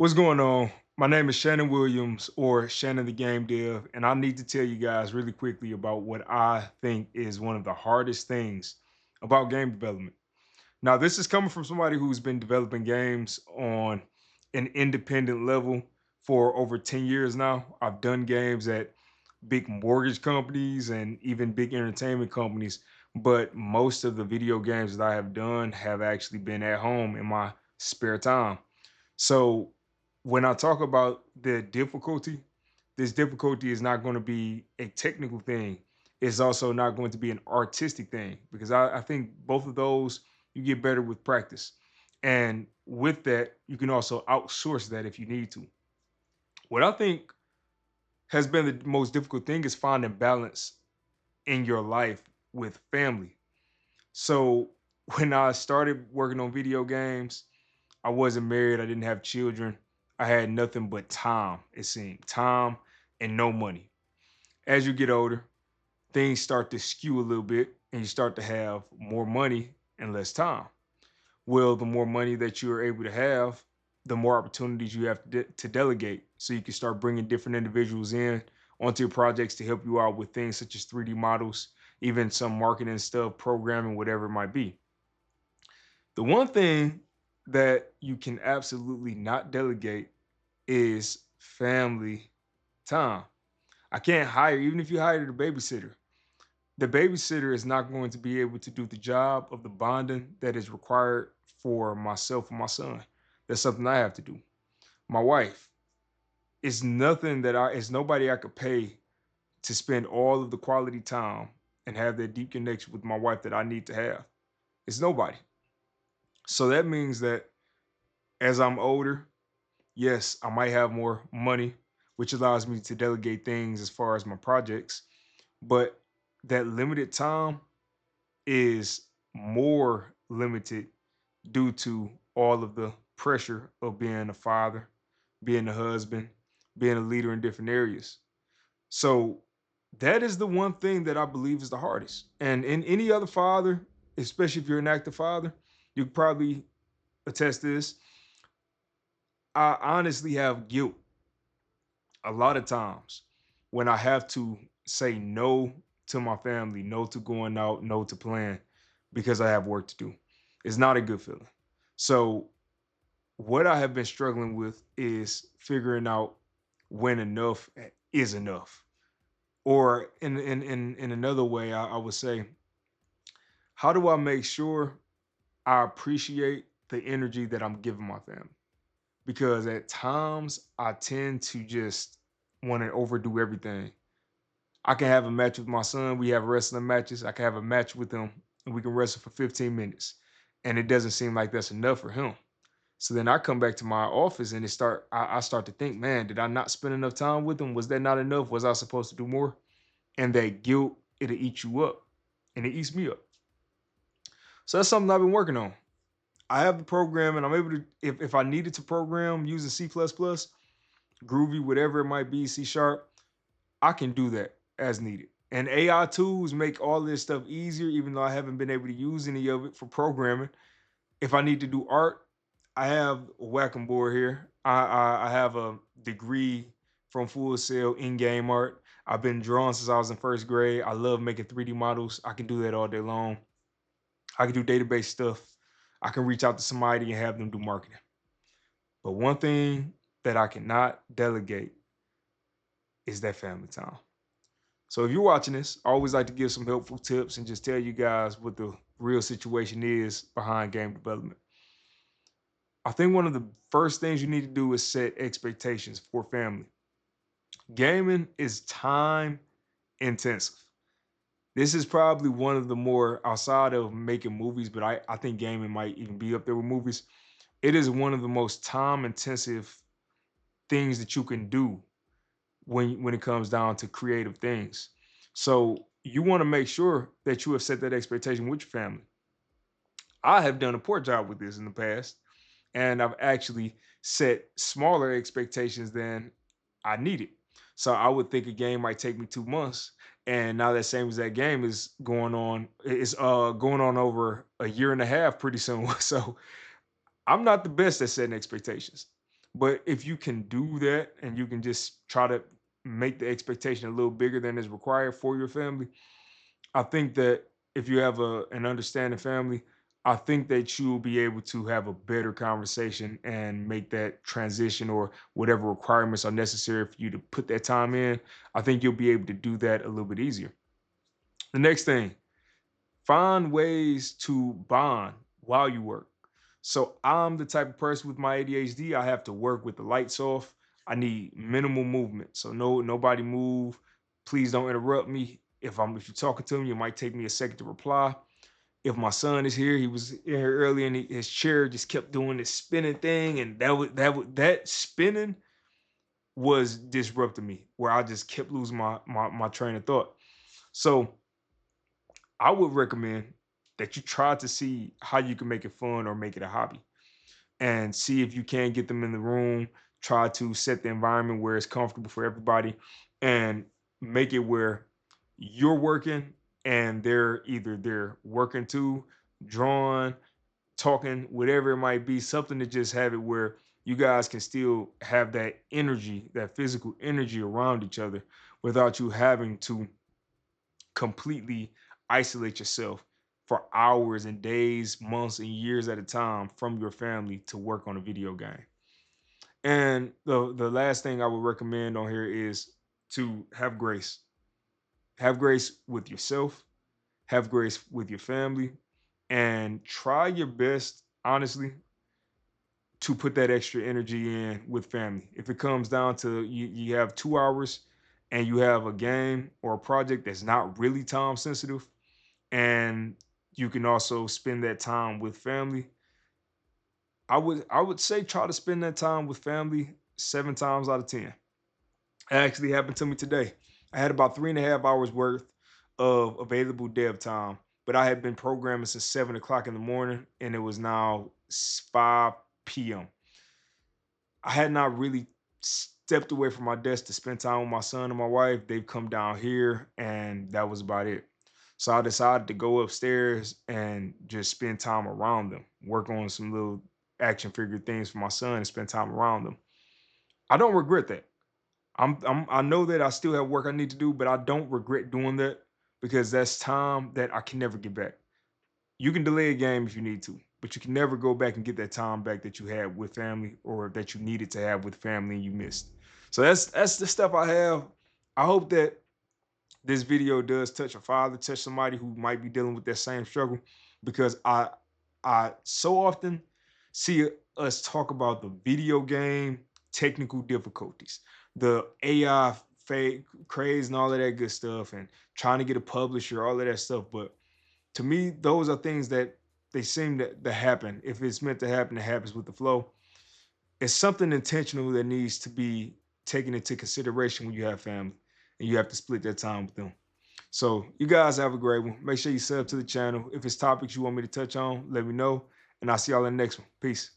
What's going on? My name is Shannon Williams or Shannon the Game Dev, and I need to tell you guys really quickly about what I think is one of the hardest things about game development. Now, this is coming from somebody who's been developing games on an independent level for over 10 years now. I've done games at big mortgage companies and even big entertainment companies, but most of the video games that I have done have actually been at home in my spare time. So when I talk about the difficulty, this difficulty is not going to be a technical thing. It's also not going to be an artistic thing because I think both of those you get better with practice. And with that, you can also outsource that if you need to. What I think has been the most difficult thing is finding balance in your life with family. So when I started working on video games, I wasn't married. I didn't have children. I had nothing but time, it seemed. Time and no money. As you get older, things start to skew a little bit and you start to have more money and less time. Well, the more money that you're able to have, the more opportunities you have to delegate. So you can start bringing different individuals in onto your projects to help you out with things such as 3D models, even some marketing stuff, programming, whatever it might be. The one thing that you can absolutely not delegate is family time. I can't hire, even if you hired a babysitter, the babysitter is not going to be able to do the job of the bonding that is required for myself and my son. That's something I have to do. My wife is nothing that is nobody I could pay to spend all of the quality time and have that deep connection with my wife that I need to have. It's nobody. So that means that as I'm older, yes, I might have more money, which allows me to delegate things as far as my projects, but that limited time is more limited due to all of the pressure of being a father, being a husband, being a leader in different areas. So that is the one thing that I believe is the hardest. And in any other father, especially if you're an active father, you could probably attest to this. I honestly have guilt a lot of times when I have to say no to my family, no to going out, no to playing because I have work to do. It's not a good feeling. So, what I have been struggling with is figuring out when enough is enough. Or in another way, I would say, how do I make sure I appreciate the energy that I'm giving my family? Because at times I tend to just want to overdo everything. I can have a match with my son. We have wrestling matches. I can have a match with him and we can wrestle for 15 minutes. And it doesn't seem like that's enough for him. So then I come back to my office and I start to think, man, did I not spend enough time with him? Was that not enough? Was I supposed to do more? And that guilt, it'll eat you up. And it eats me up. So that's something I've been working on. I have the program and I'm able to, if I needed to program using C, Groovy, whatever it might be, C sharp, I can do that as needed. And AI tools make all this stuff easier, even though I haven't been able to use any of it for programming. If I need to do art, I have a whacking board here. I have a degree from Full Sail in game art. I've been drawing since I was in first grade. I love making 3D models. I can do that all day long. I can do database stuff. I can reach out to somebody and have them do marketing. But one thing that I cannot delegate is that family time. So if you're watching this, I always like to give some helpful tips and just tell you guys what the real situation is behind game development. I think one of the first things you need to do is set expectations for family. Gaming is time intensive. This is probably one of the more outside of making movies, but I think gaming might even be up there with movies. It is one of the most time intensive things that you can do when it comes down to creative things. So you want to make sure that you have set that expectation with your family. I have done a poor job with this in the past, and I've actually set smaller expectations than I needed. So I would think a game might take me 2 months, and now that same exact game is going on. It's going on over a year and a half pretty soon. So I'm not the best at setting expectations, But if you can do that and you can just try to make the expectation a little bigger than is required for your family, I think that if you have an understanding family, I think that you'll be able to have a better conversation and make that transition or whatever requirements are necessary for you to put that time in. I think you'll be able to do that a little bit easier. The next thing, find ways to bond while you work. So I'm the type of person with my ADHD, I have to work with the lights off. I need minimal movement. So nobody move. Please don't interrupt me. If you're talking to me, it might take me a second to reply. If my son is here, he was in here earlier and his chair just kept doing this spinning thing. And that spinning was disrupting me where I just kept losing my train of thought. So I would recommend that you try to see how you can make it fun or make it a hobby and see if you can get them in the room. Try to set the environment where it's comfortable for everybody and make it where you're working and they're working too, drawing, talking, whatever it might be, something to just have it where you guys can still have that energy, that physical energy around each other without you having to completely isolate yourself for hours and days, months, and years at a time from your family to work on a video game. And the last thing I would recommend on here is to have grace. Have grace with yourself, have grace with your family, and try your best, honestly, to put that extra energy in with family. If it comes down to you have 2 hours and you have a game or a project that's not really time sensitive, and you can also spend that time with family. I would say try to spend that time with family 7 times out of 10. It actually happened to me today. I had about 3.5 hours worth of available dev time, but I had been programming since 7 o'clock in the morning and it was now 5 p.m. I had not really stepped away from my desk to spend time with my son and my wife. They've come down here, and that was about it. So I decided to go upstairs and just spend time around them, work on some little action figure things for my son and spend time around them. I don't regret that. I know that I still have work I need to do, but I don't regret doing that because that's time that I can never get back. You can delay a game if you need to, but you can never go back and get that time back that you had with family or that you needed to have with family and you missed. So that's the stuff I have. I hope that this video does touch a father, touch somebody who might be dealing with that same struggle, because I so often see us talk about the video game technical difficulties, the AI fake craze and all of that good stuff, and trying to get a publisher, all of that stuff. But to me, those are things that they seem to happen. If it's meant to happen, it happens with the flow. It's something intentional that needs to be taken into consideration when you have family and you have to split that time with them. So you guys have a great one. Make sure you sub to the channel. If it's topics you want me to touch on, let me know. And I'll see y'all in the next one. Peace.